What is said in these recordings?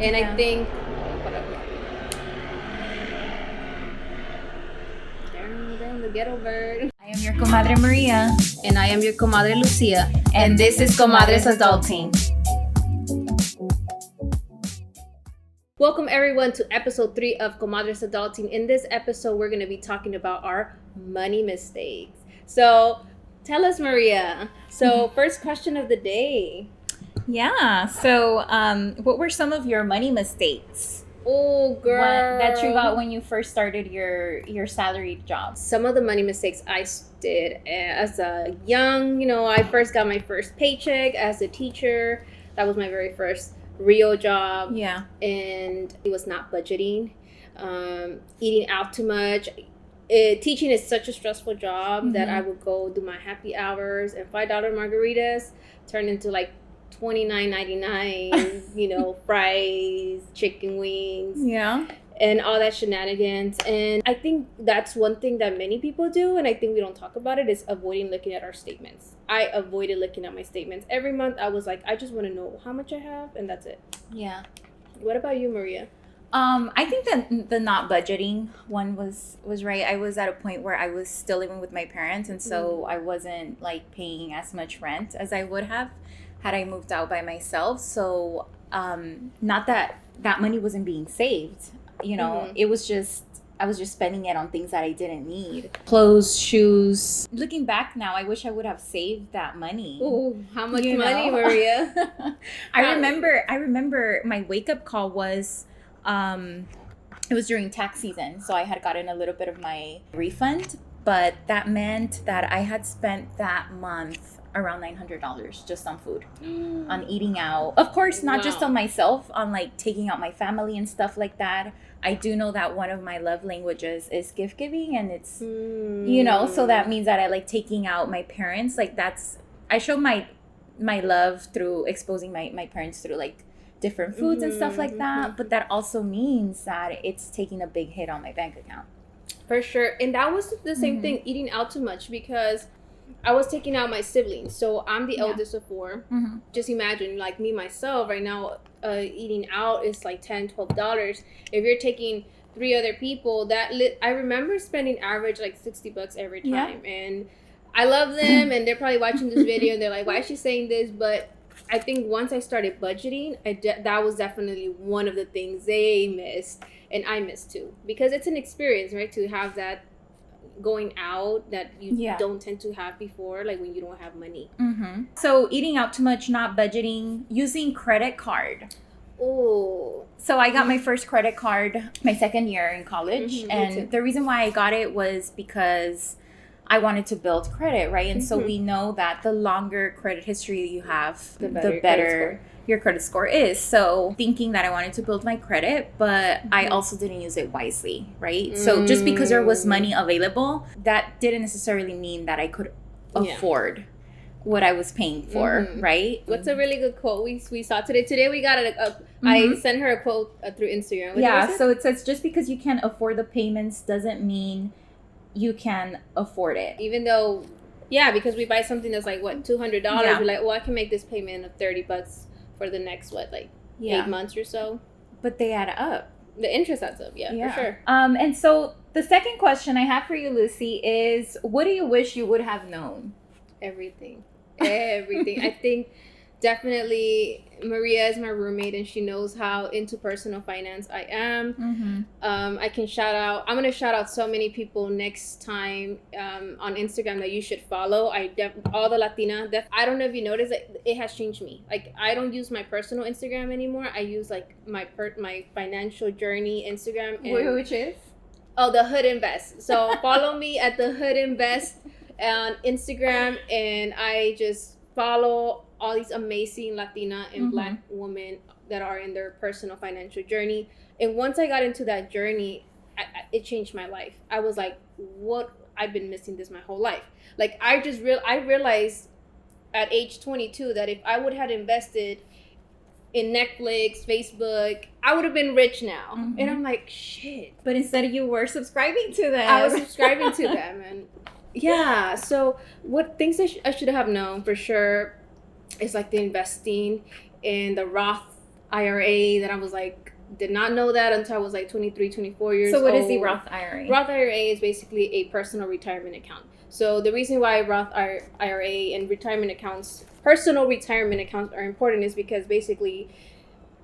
And I think, damn, the ghetto bird. I am your comadre Maria. And I am your comadre Lucia. And this is Comadres Adulting. Welcome everyone to episode 3 of Comadres Adulting. In this episode, we're going to be talking about our money mistakes. So tell us, Maria. So first question of the day. Yeah. So what were some of your money mistakes? Oh, girl. That you got when you first started your salaried job? Some of the money mistakes I did as a young, I first got my first paycheck as a teacher. That was my very first real job. Yeah. And it was not budgeting, eating out too much. Teaching is such a stressful job that I would go do my happy hours, and $5 margaritas turned into like $29.99, fries, chicken wings, and all that shenanigans. And I think that's one thing that many people do, and I think we don't talk about it, is avoiding looking at our statements. I avoided looking at my statements. Every month I was like, I just want to know how much I have, and that's it. Yeah. What about you, Maria? I think that the not budgeting one was right. I was at a point where I was still living with my parents, and so I wasn't like paying as much rent as I would have had I moved out by myself. So not that money wasn't being saved, it was just, I was just spending it on things that I didn't need. Clothes, shoes. Looking back now, I wish I would have saved that money. Ooh, how much money, Maria? I remember my wake up call was, it was during tax season. So I had gotten a little bit of my refund, but that meant that I had spent that month around $900 just on food, on eating out. Of course, not just on myself, on like taking out my family and stuff like that. I do know that one of my love languages is gift giving, and it's, so that means that I like taking out my parents. Like I show my love through exposing my parents through like different foods and stuff like that. But that also means that it's taking a big hit on my bank account. For sure. And that was the same thing, eating out too much, because I was taking out my siblings. So I'm the eldest of 4. Just imagine, like me, myself, right now, eating out is like $10, $12. If you're taking 3 other people, I remember spending average like $60 every time. And I love them, and they're probably watching this video, and they're like, why is she saying this? But I think once I started budgeting, that was definitely one of the things they missed, and I missed too. Because it's an experience, right? To have that going out that you don't tend to have before, like when you don't have money. So eating out too much, not budgeting, using credit card. Oh. So I got my first credit card my second year in college, and the reason why I got it was because I wanted to build credit, right? And so we know that the longer credit history you have, the better your credit score is. So thinking that I wanted to build my credit, but I also didn't use it wisely, right? So just because there was money available, that didn't necessarily mean that I could afford what I was paying for, right? What's a really good quote we saw today? Today we got I sent her a quote through Instagram. So it says, just because you can't afford the payments doesn't mean you can afford it. Even though, because we buy something that's like, what, $200, we're like, I can make this payment of $30 for the next 8 months or so. But they add up. The interest adds up, for sure. And so the second question I have for you, Lucy, is what do you wish you would have known? Everything. I think definitely Maria is my roommate, and she knows how into personal finance I am. I'm going to shout out so many people next time on Instagram that you should follow. All the Latina. I don't know if you noticed, it has changed me. Like, I don't use my personal Instagram anymore. I use like my financial journey Instagram. Which is? Oh, the Hood Invest. So follow me at the Hood Invest on Instagram, and I just follow all these amazing Latina and Black women that are in their personal financial journey. And once I got into that journey, it changed my life. I was like, what? I've been missing this my whole life. Like, I realized at age 22 that if I would have invested in Netflix, Facebook, I would have been rich now. And I'm like, shit. But instead you were subscribing to them. I was subscribing to them. And so what things I should have known for sure is like the investing in the Roth IRA that I was like, did not know that until I was like 23, 24 years old. So what is the Roth IRA? Roth IRA is basically a personal retirement account. So the reason why Roth IRA and retirement accounts, personal retirement accounts, are important is because basically,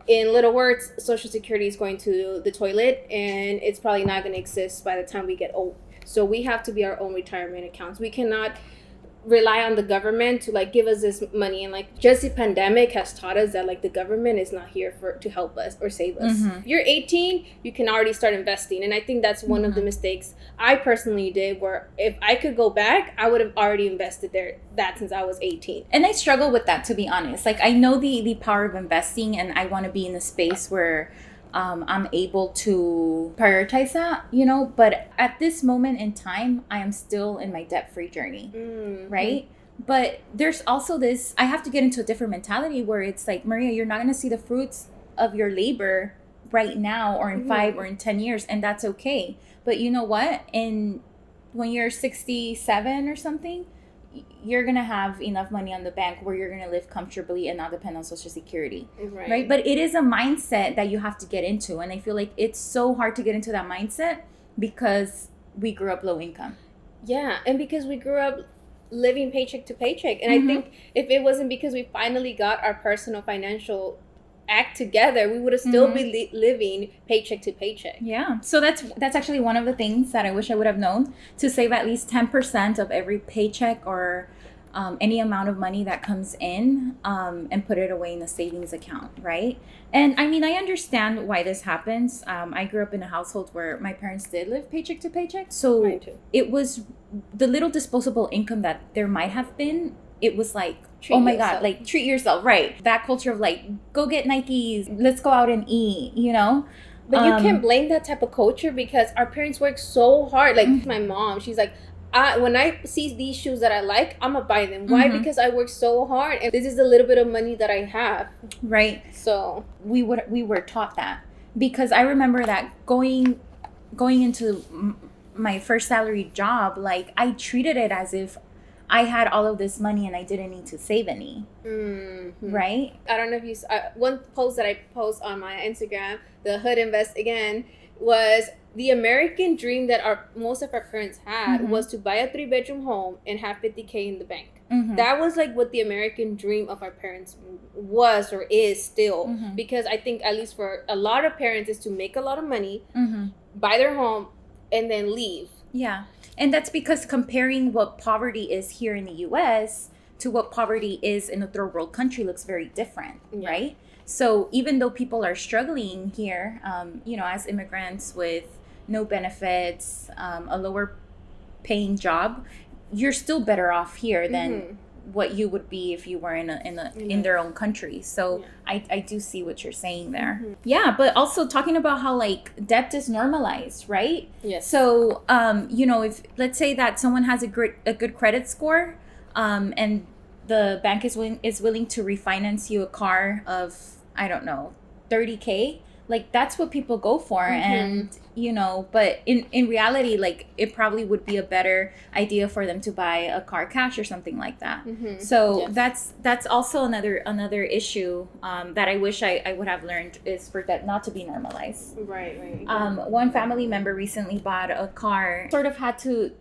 in little words, Social Security is going to the toilet and it's probably not going to exist by the time we get old. So we have to be our own retirement accounts. We cannot rely on the government to like give us this money, and like just the pandemic has taught us that like the government is not here to help us or save us. If you're 18, you can already start investing, and I think that's one of the mistakes I personally did, where if I could go back, I would have already invested that since I was 18. And I struggle with that, to be honest. Like, I know the power of investing, and I want to be in a space where I'm able to prioritize that, you know, but at this moment in time, I am still in my debt-free journey, right? But there's also this, I have to get into a different mentality where it's like, Maria, you're not going to see the fruits of your labor right now or in 5 or in 10 years, and that's okay. But you know what? When you're 67 or something, you're going to have enough money on the bank where you're going to live comfortably and not depend on Social Security, right? But it is a mindset that you have to get into. And I feel like it's so hard to get into that mindset because we grew up low income. Yeah, and because we grew up living paycheck to paycheck. And I think if it wasn't because we finally got our personal financial act together, we would have still be living paycheck to paycheck. Yeah. So that's actually one of the things that I wish I would have known, to save at least 10% of every paycheck or any amount of money that comes in, and put it away in a savings account, right? And I mean, I understand why this happens. I grew up in a household where my parents did live paycheck to paycheck. So it was the little disposable income that there might have been. It was like, treat yourself. Like, treat yourself, right? That culture of like, go get Nikes, let's go out and eat, you know? But you can't blame that type of culture because our parents work so hard. Like my mom, she's like, when I see these shoes that I like, I'm gonna buy them. Why? Because I work so hard, and this is the little bit of money that I have. Right. So we were taught that, because I remember that going into my first salary job, like I treated it as if I had all of this money and I didn't need to save any. Right? I don't know if you saw one post that I post on my Instagram, the Hood Invest Again, was the American dream that most of our parents had was to buy a 3-bedroom home and have $50K in the bank. That was like what the American dream of our parents was or is still. Because I think at least for a lot of parents is to make a lot of money, buy their home, and then leave. Yeah. And that's because comparing what poverty is here in the U.S. to what poverty is in a third world country looks very different, right? So even though people are struggling here, you know, as immigrants with no benefits, a lower paying job, you're still better off here than what you would be if you were in their own country. So I do see what you're saying there. Yeah, but also talking about how like debt is normalized, right? Yes. So you know, if let's say that someone has a good credit score, and the bank is willing to refinance you a car of, I don't know, 30K, like that's what people go for. And you know, but in reality, like it probably would be a better idea for them to buy a car cash or something like that. So that's also another issue that I wish I would have learned, is for that not to be normalized. Right. One family member recently bought a car, sort of had to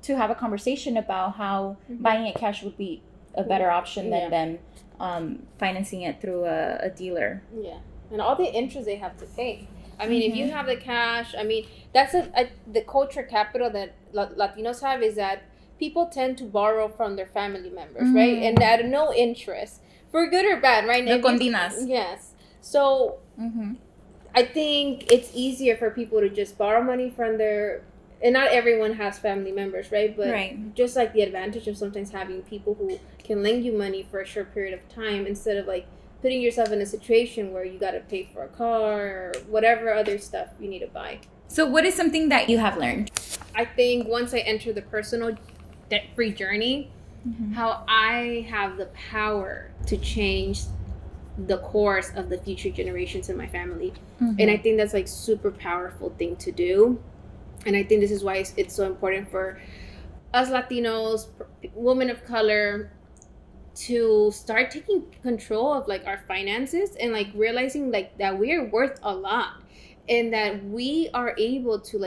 have a conversation about how buying it cash would be a better option than them financing it through a dealer. Yeah. And all the interest they have to pay. I mean, if you have the cash, I mean, that's the culture capital that Latinos have, is that people tend to borrow from their family members, right? And at no interest, for good or bad, right? No condinas. Yes. So I think it's easier for people to just borrow money from and not everyone has family members, right? But just like the advantage of sometimes having people who can lend you money for a short period of time, instead of like putting yourself in a situation where you got to pay for a car or whatever other stuff you need to buy. So what is something that you have learned? I think once I enter the personal debt-free journey, how I have the power to change the course of the future generations in my family. And I think that's like super powerful thing to do. And I think this is why it's so important for us Latinos, women of color, to start taking control of like our finances and like realizing like that we are worth a lot, and that we are able to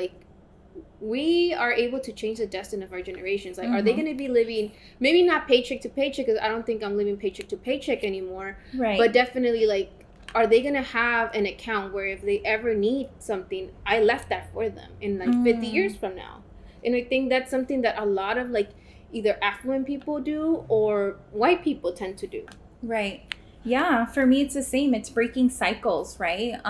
change the destiny of our generations. Like, are they going to be living maybe not paycheck to paycheck, because I don't think I'm living paycheck to paycheck anymore, right? But definitely, like, are they going to have an account where if they ever need something, I left that for them in like 50 years from now? And I think that's something that a lot of like either affluent people do or white people tend to do. Right. Yeah, for me it's the same. It's breaking cycles, right?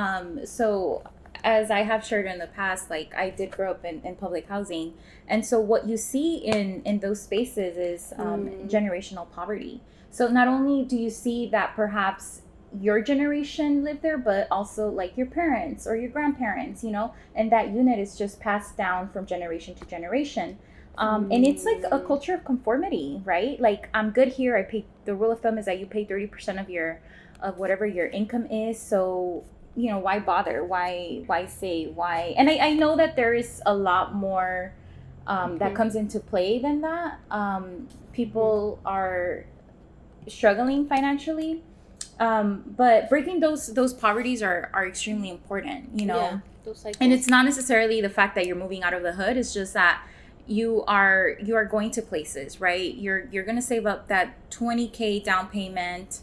So as I have shared in the past, like I did grow up in public housing, and so what you see in those spaces is generational poverty. So not only do you see that perhaps your generation lived there, but also like your parents or your grandparents, you know, and that unit is just passed down from generation to generation. And it's like a culture of conformity, right? Like, I'm good here. I pay, the rule of thumb is that you pay 30% of whatever your income is. So, you know, why bother? Why say why? And I know that there is a lot more that comes into play than that. People are struggling financially. But breaking those poverties are extremely important, you know. Yeah, those cycles. And it's not necessarily the fact that you're moving out of the hood. It's just that you are going to places, right? You're going to save up that $20,000 down payment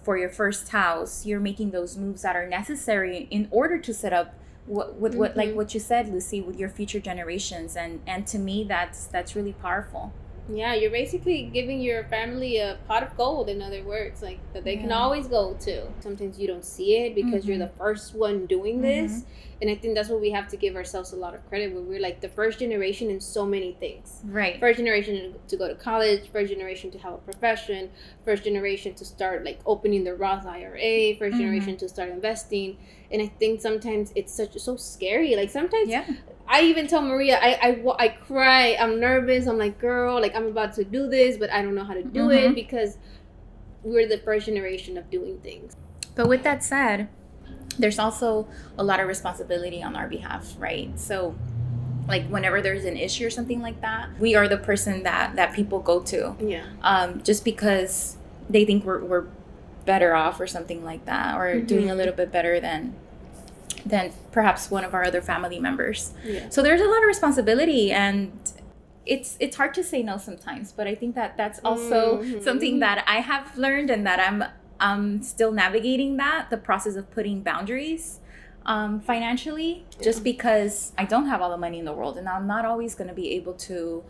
for your first house. You're making those moves that are necessary in order to set up what like what you said, Lucy, with your future generations. And to me, that's really powerful. Yeah, you're basically giving your family a pot of gold, in other words, like that they can always go to. Sometimes you don't see it because you're the first one doing this. And I think that's what we have to give ourselves a lot of credit, where we're like the first generation in so many things. Right. First generation to go to college, first generation to have a profession, first generation to start like opening the Roth IRA, first generation to start investing. And I think sometimes it's so scary. Like sometimes I even tell Maria, I cry, I'm nervous, I'm like, girl, like I'm about to do this, but I don't know how to do it, because we're the first generation of doing things. But with that said, there's also a lot of responsibility on our behalf, right? So like whenever there's an issue or something like that, we are the person that people go to. Yeah. Just because they think we're better off or something like that, or doing a little bit better than perhaps one of our other family members. Yeah. So there's a lot of responsibility, and it's hard to say no sometimes, but I think that's also something that I have learned, and that I'm still navigating the process of putting boundaries financially, just because I don't have all the money in the world, and I'm not always going to be able to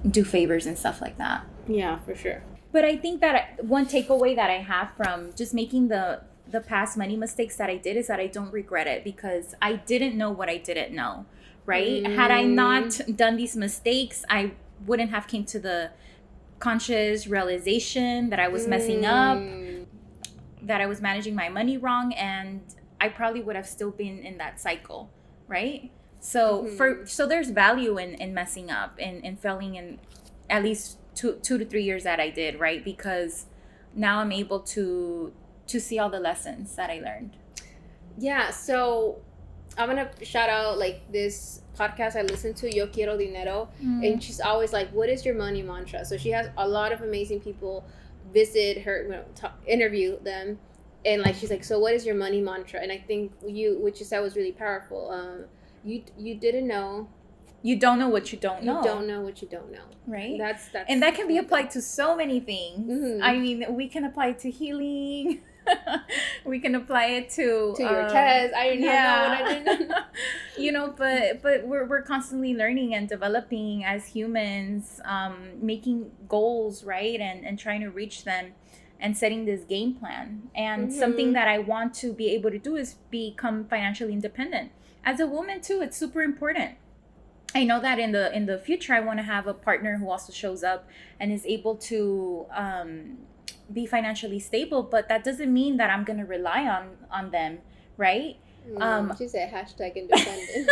do favors and stuff like that. Yeah, for sure. But I think that one takeaway that I have from just making the past money mistakes that I did is that I don't regret it, because I didn't know what I didn't know, right? Had I not done these mistakes, I wouldn't have came to the conscious realization that I was messing up, that I was managing my money wrong, and I probably would have still been in that cycle, right? So so there's value in messing up and failing in at least 2 to 3 years that I did, right? Because now I'm able to see all the lessons that I learned. Yeah, so I'm gonna shout out like this podcast I listen to, Yo Quiero Dinero, and she's always like, what is your money mantra? So she has a lot of amazing people visit her, interview them, and like she's like, so what is your money mantra? And I think what you said was really powerful. You didn't know. You don't know what you don't know. You don't know what you don't know. Right? That's and that can be applied to so many things. I mean, we can apply it to healing. We can apply it to your test. I didn't know what I didn't know. You know, but we're constantly learning and developing as humans, making goals, right? And trying to reach them, and setting this game plan. And something that I want to be able to do is become financially independent. As a woman too, it's super important. I know that in the future, I want to have a partner who also shows up and is able to be financially stable, but that doesn't mean that I'm going to rely on them, right? She said #independent.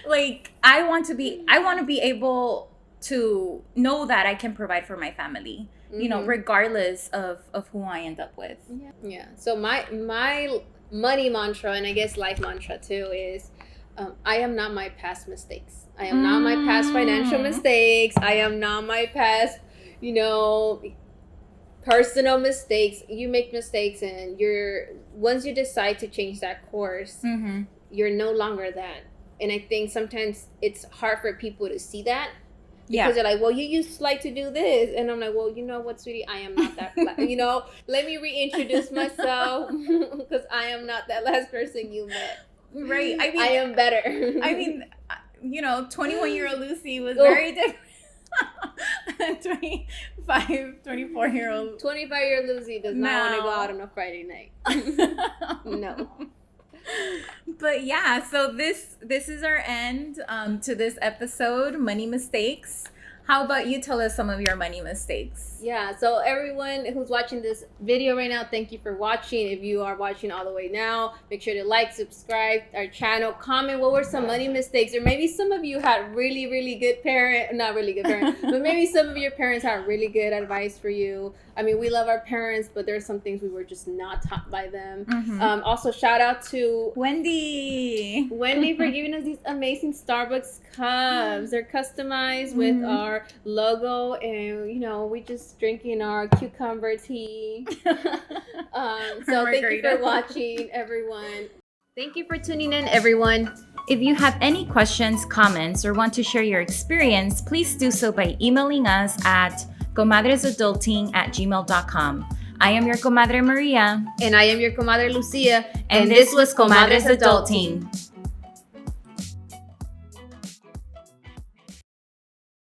Like I want to be able to know that I can provide for my family, you know, regardless of who I end up with. Yeah. So my money mantra, and I guess life mantra too, is I am not my past mistakes. I am not my past financial mistakes. I am not my past, personal mistakes. You make mistakes, and once you decide to change that course, you're no longer that. And I think sometimes it's hard for people to see that. Because they're like, well, you used to like to do this. And I'm like, well, you know what, sweetie? I am not that. Let me reintroduce myself because I am not that last person you met. Right. I mean, I am better. 21-year-old Lucy was very different. 24-year-old. 25-year-old Lucy does not want to go out on a Friday night. No. But yeah, so this is our end to this episode, money mistakes. How about you tell us some of your money mistakes? Yeah, so everyone who's watching this video right now, thank you for watching. If you are watching all the way now, make sure to like, subscribe our channel, comment what were some money mistakes, or maybe some of you had really, really good not really good parents, but maybe some of your parents had really good advice for you. I mean, we love our parents, but there's some things we were just not taught by them. Also, shout out to Wendy for giving us these amazing Starbucks cups. They're customized with our logo, and we just drinking our cucumber tea. So thank you for watching, everyone. Thank you for tuning in, everyone. If you have any questions, comments, or want to share your experience, please do so by emailing us at comadresadulting@gmail.com. I am your comadre Maria. And I am your comadre Lucia. And this was Comadres Adulting.